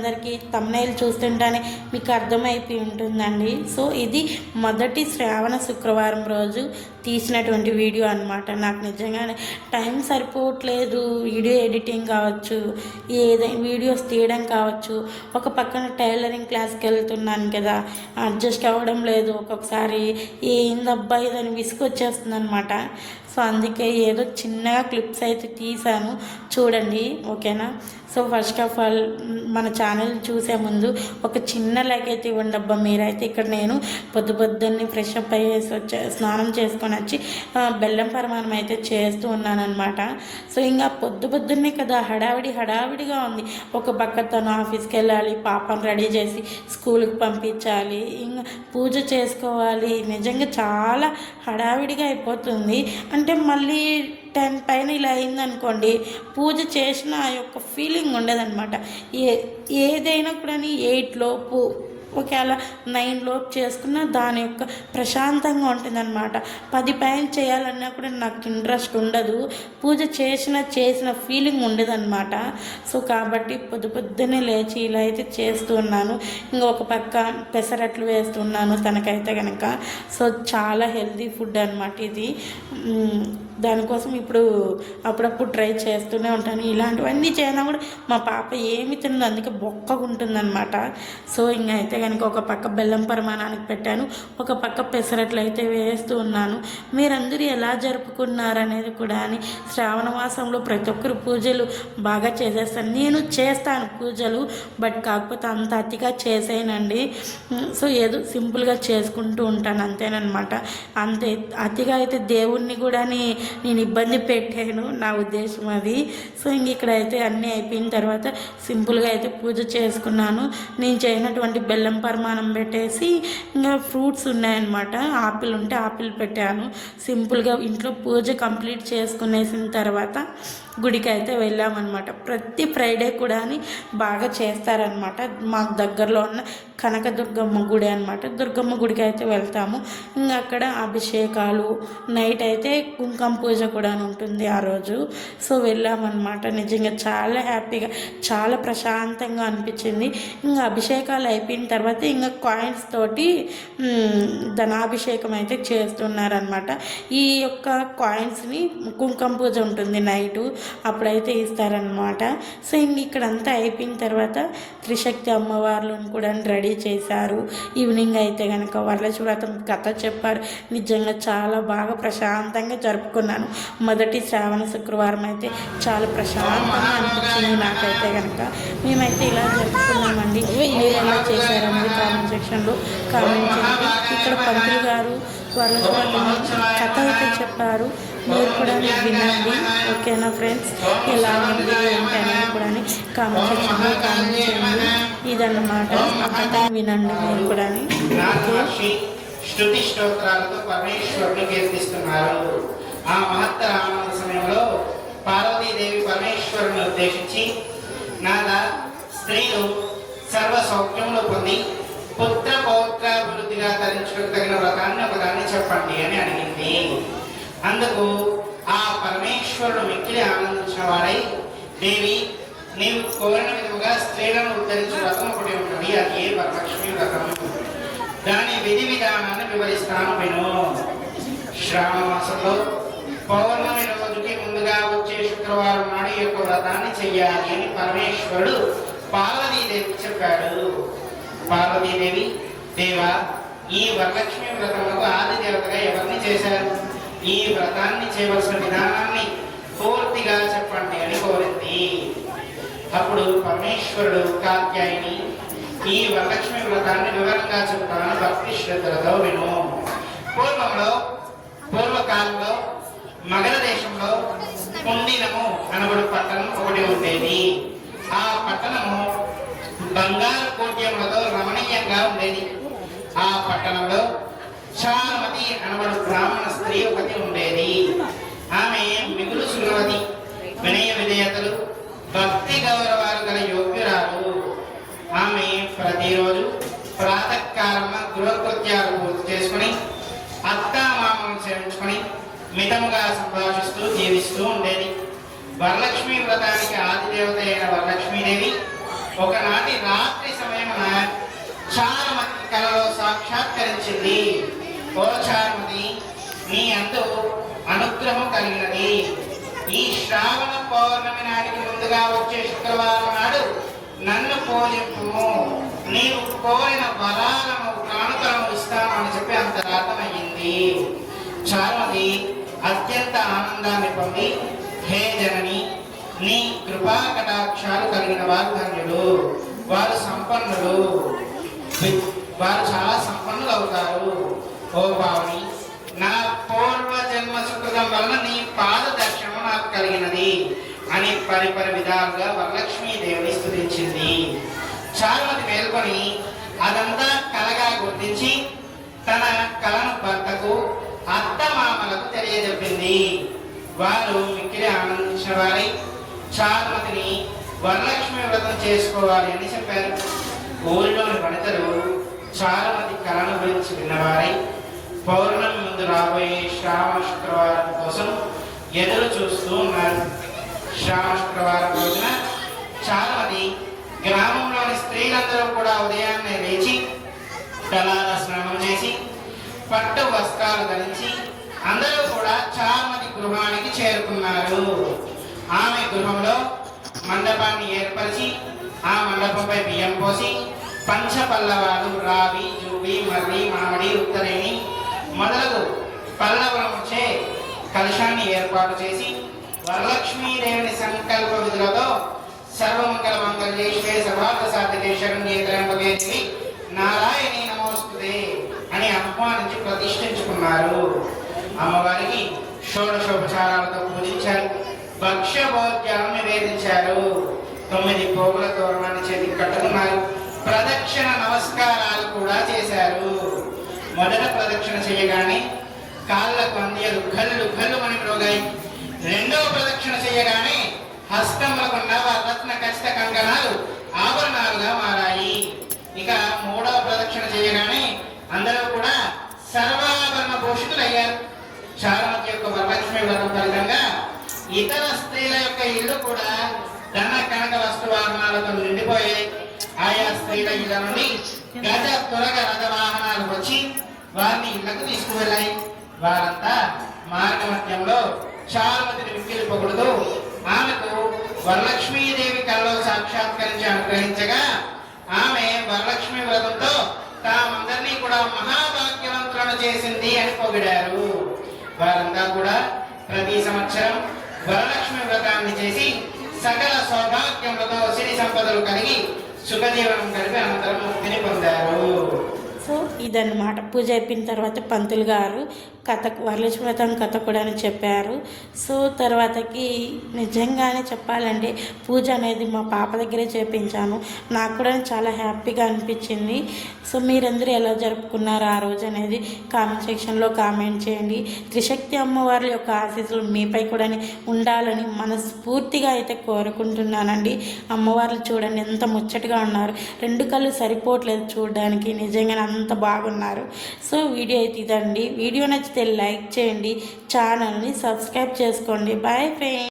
అందరికీ థంబ్నెయిల్ చూస్తుంటేనే మీకు అర్థమైపోయి ఉంటుందండి. సో ఇది మొదటి శ్రావణ శుక్రవారం రోజు తీసినటువంటి వీడియో అనమాట. నాకు నిజంగానే టైం సరిపోవట్లేదు, వీడియో ఎడిటింగ్ కావచ్చు, ఏదైనా వీడియోస్ తీయడం కావచ్చు. ఒక పక్కన టైలరింగ్ క్లాస్కి వెళ్తున్నాను కదా, అడ్జస్ట్ అవ్వడం లేదు. ఒక్కొక్కసారి ఏందబ్బా ఇదని విసుగొచ్చేస్తుంది అనమాట. సో అందుకే ఏదో చిన్నగా క్లిప్స్ అయితే తీసాను, చూడండి ఓకేనా. సో ఫస్ట్ ఆఫ్ ఆల్ మన ఛానల్ చూసే ముందు ఒక చిన్న లైక్ అయితే ఇవ్వండి అబ్బా మీరైతే. ఇక్కడ నేను పొద్దున్నే ఫ్రెష్ అప్ అయ్యేసి స్నానం చేసుకొని వచ్చి బెల్లం పరమాణం అయితే చేస్తూ ఉన్నానమాట. సో ఇంకా పొద్దున్నే కదా హడావిడిగా ఉంది. ఒక పక్క తను ఆఫీస్కి వెళ్ళాలి, పాపను రెడీ చేసి స్కూల్కి పంపించాలి, ఇంకా పూజ చేసుకోవాలి. నిజంగా చాలా హడావిడిగా అయిపోతుంది. అంటే మళ్ళీ 10 పైన ఇలా అయిందనుకోండి, పూజ చేసిన ఆ యొక్క ఫీలింగ్ ఉండదన్నమాట. ఏదైనా కూడా 8 లోపు ఒకవేళ 9 లోపు చేసుకున్న దాని యొక్క ప్రశాంతంగా ఉంటుందన్నమాట. 10 పైన చేయాలన్నా కూడా నాకు ఇంట్రెస్ట్ ఉండదు, పూజ చేసిన ఫీలింగ్ ఉండదన్నమాట. సో కాబట్టి పొద్దున్నే లేచి ఇలా అయితే చేస్తూ ఉన్నాను. ఇంకొక పక్క పెసరట్లు వేస్తున్నాను తనకైతే కనుక. సో చాలా హెల్తీ ఫుడ్ అనమాట ఇది. దానికోసం ఇప్పుడు అప్పుడప్పుడు ట్రై చేస్తూనే ఉంటాను. ఇలాంటివన్నీ చేయనా కూడా మా పాప ఏమి తినదు, అందుకే బొక్కగా ఉంటుందన్నమాట. సో ఇంకా అయితే కనుక ఒక పక్క బెల్లం పరమాణానికి పెట్టాను, ఒక పక్క పెసరట్లు అయితే వేస్తూ ఉన్నాను. మీరందరూ ఎలా జరుపుకున్నారనేది కూడా అని. శ్రావణ మాసంలో ప్రతి ఒక్కరు పూజలు బాగా చేసేస్తాను, నేను చేస్తాను పూజలు, బట్ కాకపోతే అంత అతిగా చేసేయనండి. సో ఏదో సింపుల్గా చేసుకుంటూ ఉంటాను అంతేనమాట. అంతే అతిగా అయితే దేవుణ్ణి కూడా నేను ఇబ్బంది పెట్టాను, నా ఉద్దేశం అది. సో ఇంక ఇక్కడైతే అన్నీ అయిపోయిన తర్వాత సింపుల్గా అయితే పూజ చేసుకున్నాను. నేను చేయనటువంటి బెల్లం పరమాణం పెట్టేసి ఇంకా ఫ్రూట్స్ ఉన్నాయన్నమాట, ఆపిల్ ఉంటే ఆపిల్ పెట్టాను. సింపుల్గా ఇంట్లో పూజ కంప్లీట్ చేసుకునేసిన తర్వాత గుడికి అయితే వెళ్ళామన్నమాట. ప్రతి ఫ్రైడే కూడా బాగా చేస్తారనమాట. మాకు దగ్గరలో ఉన్న కనకదుర్గమ్మ గుడి అనమాట. దుర్గమ్మ గుడికి అయితే వెళ్తాము. ఇంకా అక్కడ అభిషేకాలు, నైట్ అయితే కుంకుమ పూజ కూడా ఉంటుంది ఆ రోజు. సో వెళ్ళామన్నమాట. నిజంగా చాలా హ్యాపీగా, చాలా ప్రశాంతంగా అనిపించింది. ఇంకా అభిషేకాలు అయిపోయిన తర్వాత ఇంకా కాయిన్స్ తోటి ధనాభిషేకం అయితే చేస్తున్నారనమాట. ఈ యొక్క కాయిన్స్ని కుంకుమ పూజ ఉంటుంది నైటు, అప్పుడైతే ఇస్తారనమాట. సో ఇంక ఇక్కడంతా అయిపోయిన తర్వాత త్రిశక్తి అమ్మవార్లను కూడా రెడీ చేశారు. ఈవినింగ్ అయితే కనుక వరలక్ష్మి వ్రతం కథ చెప్పారు. నిజంగా చాలా బాగా ప్రశాంతంగా జరుపుకున్నాను. మొదటి శ్రావణ శుక్రవారం అయితే చాలా ప్రశాంతంగా అనిపించింది నాకైతే కనుక. మేమైతే ఇలా జరుపుకున్నామండి. మీరు ఎలా చేశారనేది కామెంట్ సెక్షన్లో కామెంట్ చేయండి. ఇక్కడ పంతులు గారు వరలక్ష్మి కథ అయితే చెప్పారు, మీరు కూడా వినండి ఓకేనా ఫ్రెండ్స్. ఎలా ఉంది ఏంటనేది కూడా కామెంట్ సెక్షన్లో కామెంట్ చేయండి. ఇదన్నమాట, ఆ కథ వినండి మీరు కూడా. శృతి స్తోత్రాలతో పరమేశ్వరుని కీర్తిస్తున్నారు. ఆ మహత్తర ఆనంద సమయంలో పార్వతీదేవి పరమేశ్వరుని ఉద్దేశించి, నాదా స్త్రీలు సర్వ సౌఖ్యములు పొంది పుత్ర పౌత్రాభివృద్ధిగా తరించుకు తగిన వ్రతాన్ని ఒకదాన్ని చెప్పండి అని అడిగింది. అందుకు ఆ పరమేశ్వరుడు మిక్కిలి ఆనందించిన వాడై, దేవి నీవు కోరిన విధముగా స్త్రీలను ఉద్ధరించే వ్రతం ఒకటి ఉన్నది, అది ఏ వరలక్ష్మి వ్రతం. దాని విధి విధానాన్ని వివరిస్తాను విను. శ్రావణ మాసంలో పౌర్ణమి రోజుకి ముందుగా వచ్చే శుక్రవారం నాడు ఈ యొక్క వ్రతాన్ని చెయ్యాలి అని పరమేశ్వరుడు పార్వతీదేవికి చెప్పాడు. పార్వతీదేవి, దేవా ఈ వరలక్ష్మి వ్రతములకు ఆది దేవతగా ఎవరిని చేశారు? ఈ వ్రతాన్ని చేయవలసిన విధానాన్ని పూర్తిగా చెప్పండి అని కోరింది. అప్పుడు పరమేశ్వరుడు కాత్యాయని, ఈ వరలక్ష్మి వ్రతాన్ని వివరంగా చెప్తాను, భక్తి శ్రద్ధలతో విను. పూర్వకాలంలో మగధ దేశంలో కుండినము అనబడు పట్టణం ఒకటి ఉండేది. ఆ పట్టణము బంగారు కోట్యములతో రమణీయంగా ఉండేది. ఆ పట్టణంలో చారుమతి అనబడు బ్రాహ్మణ స్త్రీ ఒకటి ఉండేది. ఆమె మిగులు సులవతి, వినయ విధేయతలు, భక్తి గౌరవాలు గల యోగ్యురాలు. ఆమె ప్రతిరోజు ప్రాతకాలమ గృహకృత్యాలు పూర్తి చేసుకుని అత్తామామను సేవించుకొని మితముగా సంభాషిస్తూ జీవిస్తూ ఉండేది. వరలక్ష్మి వ్రతానికి ఆదిదేవత అయిన వరలక్ష్మీదేవి ఒకనాటి రాత్రి సమయమున చారుమతి కలలో సాక్షాత్కరించింది. ఓ చారుమతి, నీ అందు అనుగ్రహం కలిగినది. ఈ శ్రావణ పౌర్ణమి నాటికి ముందుగా వచ్చే శుక్రవారం నాడు నన్ను పూజింపుము, నీవు కోరిన వరాలను కానుకలను ఇస్తామని చెప్పి అంతరార్థమయ్యింది. చారుమతి అత్యంత ఆనందాన్ని పొంది, హే జనని, నీ కృపా కటాక్షాలు కలిగిన వారు ధన్యులు, వారు సంపన్నులు, వారు చాలా సంపన్నులు అవుతారు. ఓ పావని, నా పూర్వ జన్మ సుకృతం వలన నీ పాద దర్శనం నాకు కలిగినది అని పరిపరి విధాలుగా వరలక్ష్మీదేవిని స్తుతించింది. చారుమతి మేల్కొని అదంతా కలగా గుర్తించి తన కలను భర్తకు అత్తమామలకు తెలియజెప్పింది. వారు మిక్కిలి ఆనందించిన వారై చారుమతిని వరలక్ష్మి వ్రతం చేసుకోవాలి అని చెప్పారు. ఊరిలోని వనితలు చారుమతి కళను గురించి విన్నవారై పౌర్ణమి ముందు రాబోయే శ్రావణ శుక్రవారం కోసం ఎదురు చూస్తూ ఉన్నారు. శ్రావణ శుక్రవారం రోజున చారుమతి గ్రామంలోని స్త్రీలందరూ కూడా ఉదయాన్నే లేచి తలాల స్నానం చేసి పట్టు వస్త్రాలు ధరించి అందరూ కూడా చారుమతి గృహానికి చేరుకున్నారు. ఆమె గృహంలో మండపాన్ని ఏర్పరిచి ఆ మండపంపై బియ్యం పోసి పంచపల్లవాలు, రావి, జూబి, మర్రి, మామిడి, ఉత్తరేణి మొదలగు పల్లవలముచే కలశాన్ని ఏర్పాటు చేసి వరలక్ష్మీదేవిని సంకల్ప విధులతో సర్వమంగళ మంగళేశ్వరే సర్వార్థ సాధికే శరణ్యే త్ర్యంబకే దేవి నారాయణీ నమోస్తుతే అని ఆహ్వానించి ప్రతిష్ఠించుకున్నారు. అమ్మవారికి షోడశోపచారాలతో పూజించారు. భక్ష్య భోజ్యాలను నివేదించారు. 9 పోగుల తోరణాన్ని చేతికి కట్టుకున్నారు. ప్రదక్షిణ నమస్కారాలు కూడా చేశారు. మొదట ప్రదక్షిణ చేయగానే కాళ్ళకు అందియలు ఘల్లు ఘల్లు అని మ్రోగాయి. రెండవ ప్రదక్షిణ చేయగానే హస్తములకు నవరత్న ఖచ్చిత కంకణాలు ఆభరణాలుగా మారాయి. ఇక మూడవ ప్రదక్షిణ చేయగానే అందరూ కూడా సర్వాభరణ భూషితులయ్యారు. చారుమతి యొక్క వరలక్ష్మి వ్రతం ఫలితంగా ఇతర స్త్రీల యొక్క ఇల్లు కూడా ధన కనక వస్తువాహనాలతో నిండిపోయాయి. ఆయా స్త్రీల ఇళ్ల నుండి గజ త్వరగ రథ వాహనాలు వచ్చి వారిని ఇళ్లకు తీసుకువెళ్ళాయి. వారంతా మార్గమధ్యంలో చారుమతిని మిక్కిలి పొగుడుతూ ఆమెకు వరలక్ష్మీదేవి కళలో సాక్షాత్కరించి అనుగ్రహించగా ఆమె వరలక్ష్మి వ్రతంతో తామందరినీ కూడా మహాభాగ్యవంతులను చేసింది అని పొగిడారు. వారంతా కూడా ప్రతి సంవత్సరం వరలక్ష్మి వ్రతాన్ని చేసి సకల సౌభాగ్యములతో సిరి సంపదలు కలిగి సుఖజీవనం కలిపి అనంతరం ముక్తిని పొందారు. సో ఇదన్నమాట. పూజ అయిపోయిన తర్వాత పంతులు గారు కథ వరలక్ష్మి వ్రతం కథ కూడా అని చెప్పారు. సో తర్వాతకి నిజంగానే చెప్పాలంటే పూజ అనేది మా పాప దగ్గరే చేపించాను. నాకు కూడా చాలా హ్యాపీగా అనిపించింది. సో మీరందరూ ఎలా జరుపుకున్నారు ఆ రోజు అనేది కామెంట్ సెక్షన్లో కామెంట్ చేయండి. త్రిశక్తి అమ్మవారి యొక్క ఆశీస్సులు మీపై కూడా ఉండాలని మనస్ఫూర్తిగా అయితే కోరుకుంటున్నానండి. అమ్మవార్లు చూడండి ఎంత ముచ్చటగా ఉన్నారు. 2 కళ్ళు సరిపోవట్లేదు చూడడానికి, నిజంగా అంత బాగున్నారు. సో వీడియో అయితే ఇదండి. వీడియో నచ్చితే లైక్ చేయండి, ఛానల్ని సబ్స్క్రైబ్ చేసుకోండి. Bye friends.